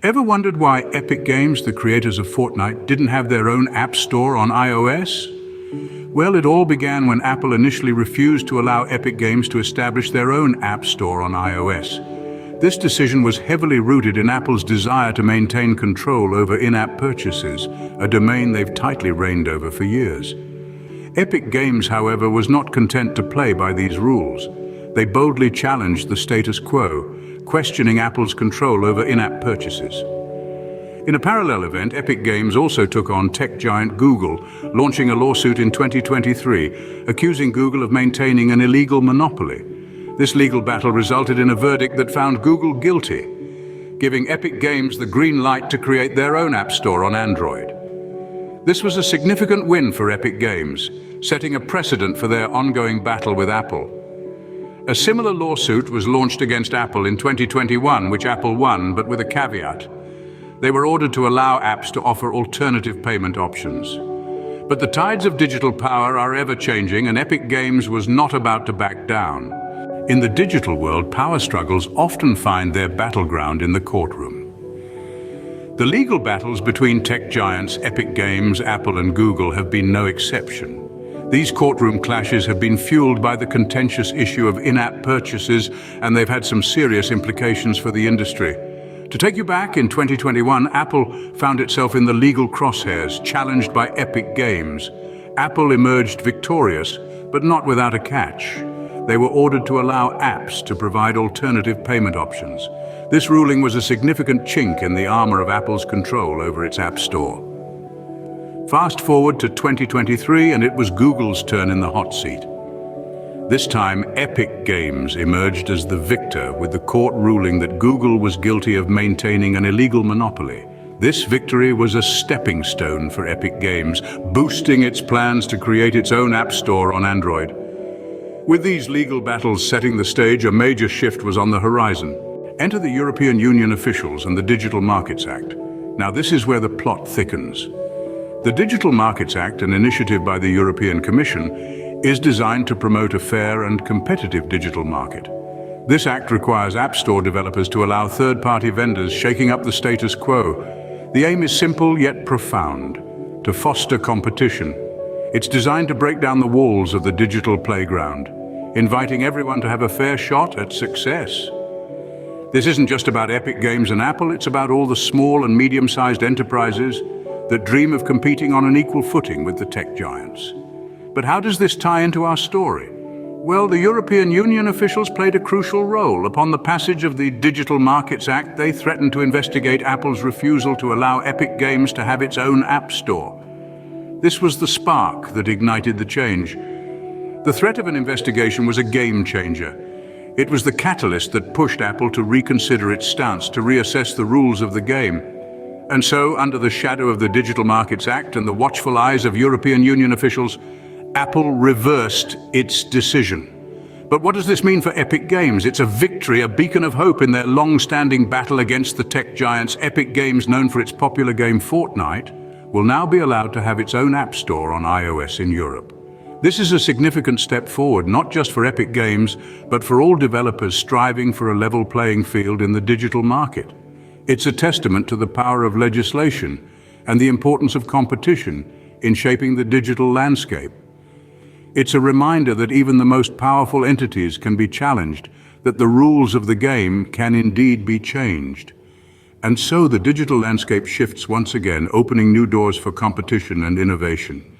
Ever wondered why Epic Games, the creators of Fortnite, didn't have their own app store on iOS? Well, it all began when Apple initially refused to allow Epic Games to establish their own app store on iOS. This decision was heavily rooted in Apple's desire to maintain control over in-app purchases, a domain they've tightly reigned over for years. Epic Games, however, was not content to play by these rules. They boldly challenged the status quo, questioning Apple's control over in-app purchases. In a parallel event, Epic Games also took on tech giant Google, launching a lawsuit in 2023, accusing Google of maintaining an illegal monopoly. This legal battle resulted in a verdict that found Google guilty, giving Epic Games the green light to create their own app store on Android. This was a significant win for Epic Games, setting a precedent for their ongoing battle with Apple. A similar lawsuit was launched against Apple in 2021, which Apple won, but with a caveat. They were ordered to allow apps to offer alternative payment options. But the tides of digital power are ever-changing, and Epic Games was not about to back down. In the digital world, power struggles often find their battleground in the courtroom. The legal battles between tech giants Epic Games, Apple, and Google have been no exception. These courtroom clashes have been fueled by the contentious issue of in-app purchases, and they've had some serious implications for the industry. To take you back, in 2021, Apple found itself in the legal crosshairs, challenged by Epic Games. Apple emerged victorious, but not without a catch. They were ordered to allow apps to provide alternative payment options. This ruling was a significant chink in the armor of Apple's control over its App Store. Fast forward to 2023, and it was Google's turn in the hot seat. This time, Epic Games emerged as the victor, with the court ruling that Google was guilty of maintaining an illegal monopoly. This victory was a stepping stone for Epic Games, boosting its plans to create its own app store on Android. With these legal battles setting the stage, a major shift was on the horizon. Enter the European Union officials and the Digital Markets Act. Now, this is where the plot thickens. The Digital Markets Act, an initiative by the European Commission, is designed to promote a fair and competitive digital market. This act requires App Store developers to allow third-party vendors, shaking up the status quo. The aim is simple yet profound: to foster competition. It's designed to break down the walls of the digital playground, inviting everyone to have a fair shot at success. This isn't just about Epic Games and Apple, it's about all the small and medium-sized enterprises that dream of competing on an equal footing with the tech giants. But how does this tie into our story? Well, the European Union officials played a crucial role. Upon the passage of the Digital Markets Act, they threatened to investigate Apple's refusal to allow Epic Games to have its own app store. This was the spark that ignited the change. The threat of an investigation was a game changer. It was the catalyst that pushed Apple to reconsider its stance, to reassess the rules of the game. And so, under the shadow of the Digital Markets Act and the watchful eyes of European Union officials, Apple reversed its decision. But what does this mean for Epic Games? It's a victory, a beacon of hope in their long-standing battle against the tech giants. Epic Games, known for its popular game Fortnite, will now be allowed to have its own app store on iOS in Europe. This is a significant step forward, not just for Epic Games, but for all developers striving for a level playing field in the digital market. It's a testament to the power of legislation and the importance of competition in shaping the digital landscape. It's a reminder that even the most powerful entities can be challenged, that the rules of the game can indeed be changed. And so the digital landscape shifts once again, opening new doors for competition and innovation.